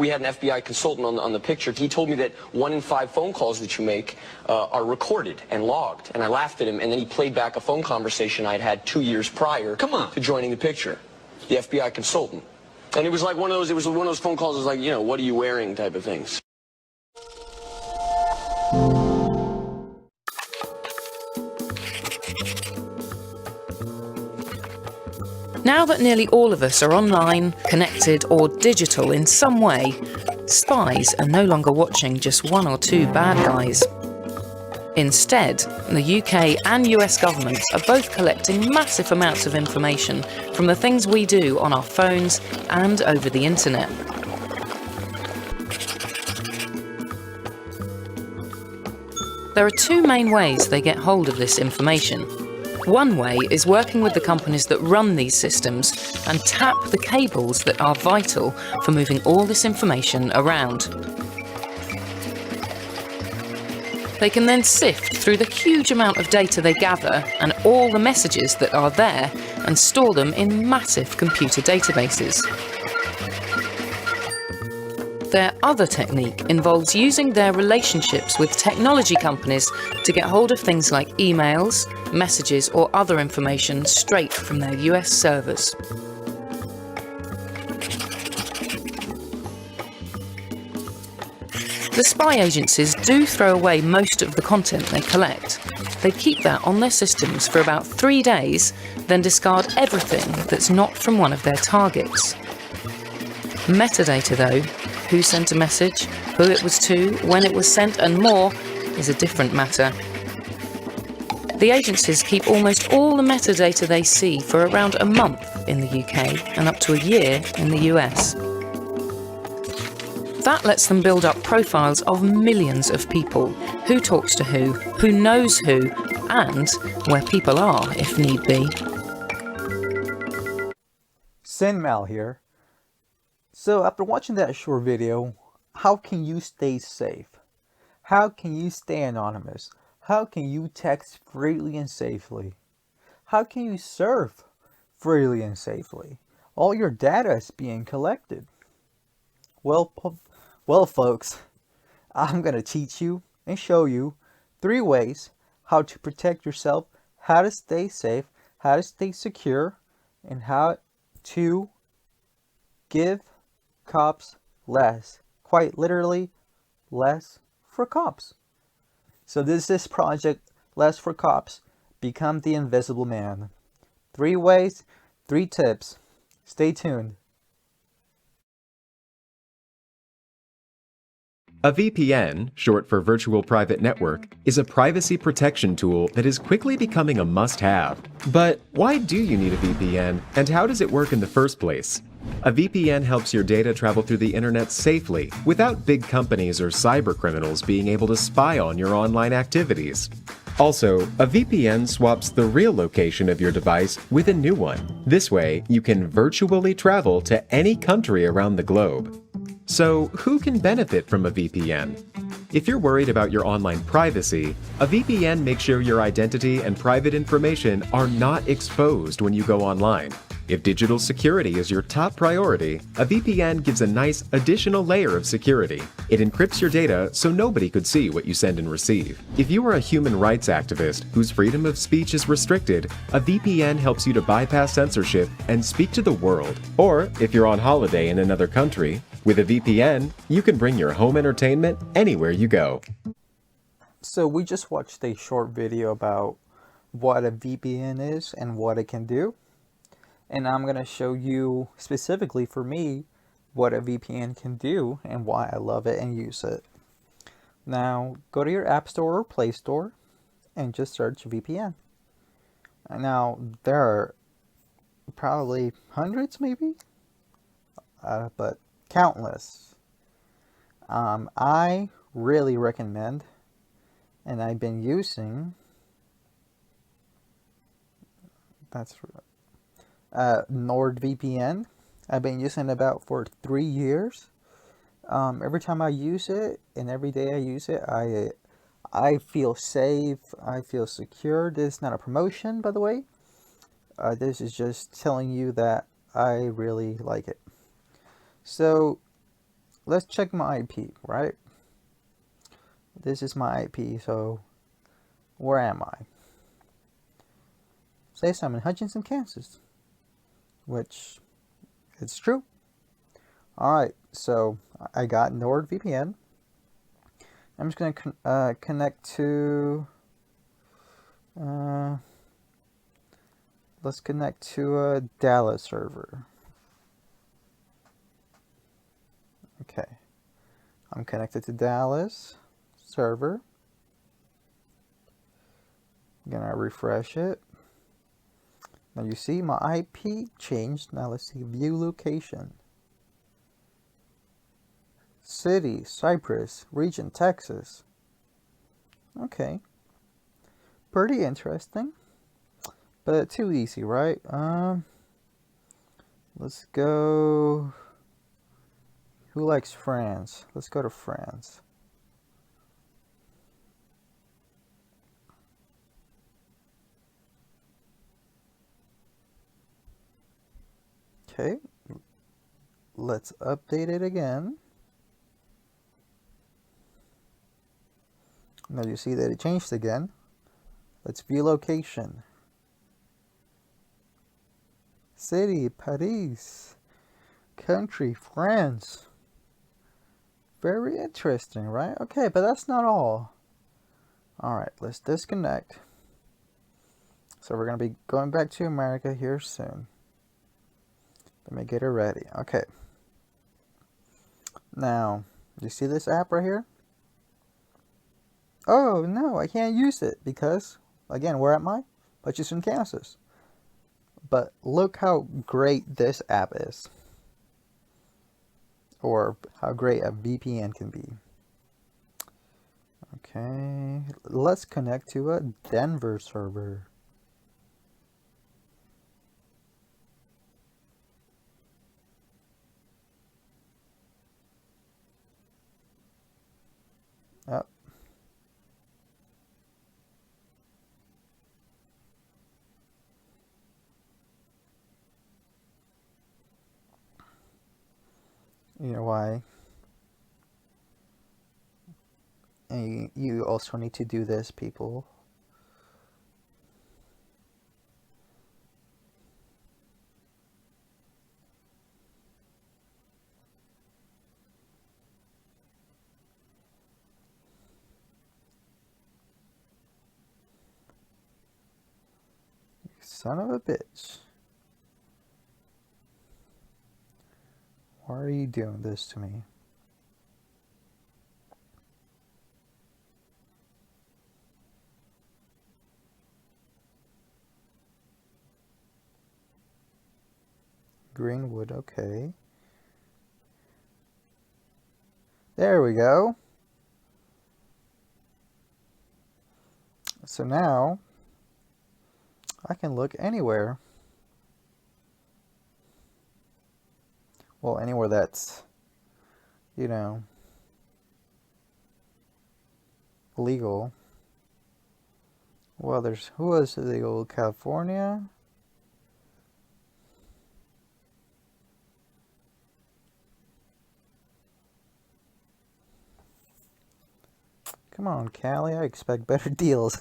we had an FBI consultant on the picture. He told me that 1 in 5 phone calls that you make are recorded and logged. And I laughed at him, and then he played back a phone conversation I'd had 2 years prior to joining the picture. The FBI consultant. And it was like one of those, it was one of those phone calls, it was like, you know, what are you wearing type of things. Now that nearly all of us are online, connected or digital in some way, spies are no longer watching just 1 or 2 bad guys. Instead, the UK and US governments are both collecting massive amounts of information from the things we do on our phones and over the internet. There are 2 main ways they get hold of this information. One way is working with the companies that run these systems and tap the cables that are vital for moving all this information around. They can then sift through the huge amount of data they gather and all the messages that are there and store them in massive computer databases. Their other technique involves using their relationships with technology companies to get hold of things like emails, messages or other information straight from their US servers. The spy agencies do throw away most of the content they collect. They keep that on their systems for about 3 days, then discard everything that's not from one of their targets. Metadata though, who sent a message, who it was to, when it was sent and more, is a different matter. The agencies keep almost all the metadata they see for around a month in the UK and up to a year in the US. That lets them build up profiles of millions of people, who talks to who knows who, and where people are if need be. Sinmal here. So after watching that short video, how can you stay safe? How can you stay anonymous? How can you text freely and safely? How can you surf freely and safely? All your data is being collected. Well folks, I'm going to teach you and show you 3 ways how to protect yourself, how to stay safe, how to stay secure, and how to give cops less. Quite literally, less for cops. So this is Project Less for Cops. Become the Invisible Man. 3 ways, 3 tips. Stay tuned. A VPN, short for Virtual Private Network, is a privacy protection tool that is quickly becoming a must-have. But why do you need a VPN, and how does it work in the first place? A VPN helps your data travel through the internet safely, without big companies or cyber criminals being able to spy on your online activities. Also, a VPN swaps the real location of your device with a new one. This way, you can virtually travel to any country around the globe. So, who can benefit from a VPN? If you're worried about your online privacy, a VPN makes sure your identity and private information are not exposed when you go online. If digital security is your top priority, a VPN gives a nice additional layer of security. It encrypts your data so nobody could see what you send and receive. If you are a human rights activist whose freedom of speech is restricted, a VPN helps you to bypass censorship and speak to the world. Or, if you're on holiday in another country, with a VPN, you can bring your home entertainment anywhere you go. So we just watched a short video about what a VPN is and what it can do. And I'm going to show you specifically for me what a VPN can do and why I love it and use it. Now go to your App Store or Play Store and just search VPN. Now there are probably hundreds maybe, but countless. I really recommend, and I've been using, NordVPN. I've been using it about for 3 years. Every time I use it and every day I use it, I feel safe, I feel secure. This is not a promotion, by the way. This is just telling you that I really like it. So let's check my IP, right? This is my IP, so where am I? Says I'm in Hutchinson, Kansas, which it's true. Alright, so I got NordVPN. I'm just going to connect to, let's connect to a Dallas server. Okay, I'm connected to Dallas server. I'm gonna refresh it. Now you see my IP changed. Now let's see, view location. City, Cypress, region, Texas. Okay. Pretty interesting. But too easy, right? Let's go. Who likes France? Let's go to France. Okay. Let's update it again. Now you see that it changed again. Let's view location. City, Paris. Country, France. Very interesting, right? Okay, but that's not all. Alright, let's disconnect. So we're going to be going back to America here soon. Let me get it ready. Okay. Now, you see this app right here? Oh, no, I can't use it because, again, where am I? Hutchinson, Kansas. But look how great this app is. Or how great a VPN can be. Okay, let's connect to a Denver server. Oh. You know why? And you also need to do this, people. You son of a bitch. Why are you doing this to me? Greenwood, okay. There we go. So now I can look anywhere. Well, anywhere that's, you know, legal. Well, there's, who was legal? California? Come on, Cali, I expect better deals.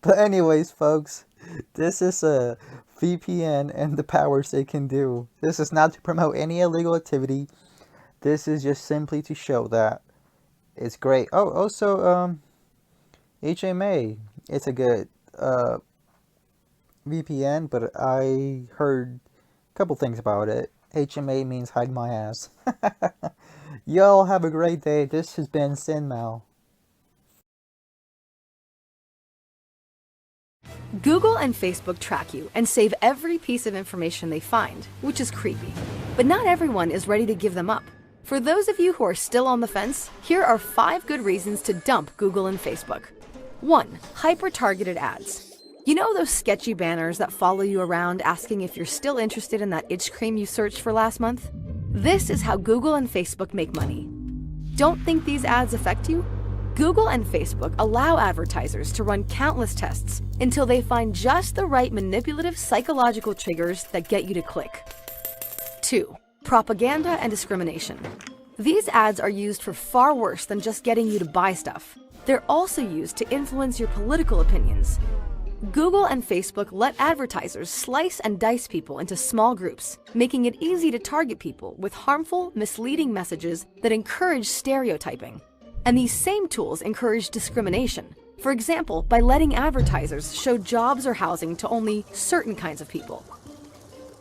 But anyways, folks, this is a VPN and the powers they can do. This is not to promote any illegal activity. This is just simply to show that it's great. Oh, also, HMA. It's a good VPN, but I heard a couple things about it. HMA means hide my ass. Y'all have a great day. This has been SinMal. Google and Facebook track you and save every piece of information they find, which is creepy. But not everyone is ready to give them up. For those of you who are still on the fence, here are 5 good reasons to dump Google and Facebook. 1. Hyper-targeted ads. You know those sketchy banners that follow you around asking if you're still interested in that itch cream you searched for last month? This is how Google and Facebook make money. Don't think these ads affect you? Google and Facebook allow advertisers to run countless tests until they find just the right manipulative psychological triggers that get you to click. 2. Propaganda and discrimination. These ads are used for far worse than just getting you to buy stuff. They're also used to influence your political opinions. Google and Facebook let advertisers slice and dice people into small groups, making it easy to target people with harmful, misleading messages that encourage stereotyping. And these same tools encourage discrimination. For example, by letting advertisers show jobs or housing to only certain kinds of people.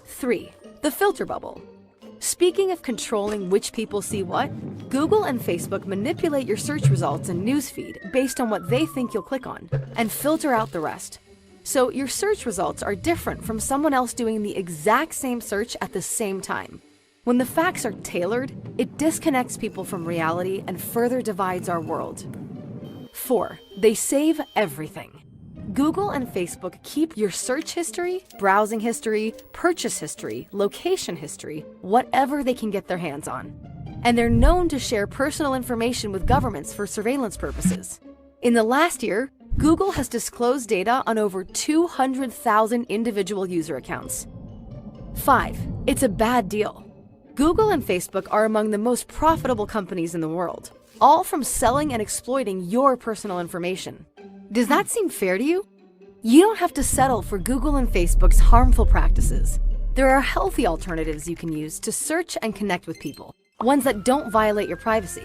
3. The filter bubble. Speaking of controlling which people see what, Google and Facebook manipulate your search results and newsfeed based on what they think you'll click on, and filter out the rest. So your search results are different from someone else doing the exact same search at the same time. When the facts are tailored, it disconnects people from reality and further divides our world. 4. They save everything. Google and Facebook keep your search history, browsing history, purchase history, location history, whatever they can get their hands on. And they're known to share personal information with governments for surveillance purposes. In the last year, Google has disclosed data on over 200,000 individual user accounts. 5. It's a bad deal. Google and Facebook are among the most profitable companies in the world, all from selling and exploiting your personal information. Does that seem fair to you? You don't have to settle for Google and Facebook's harmful practices. There are healthy alternatives you can use to search and connect with people, ones that don't violate your privacy.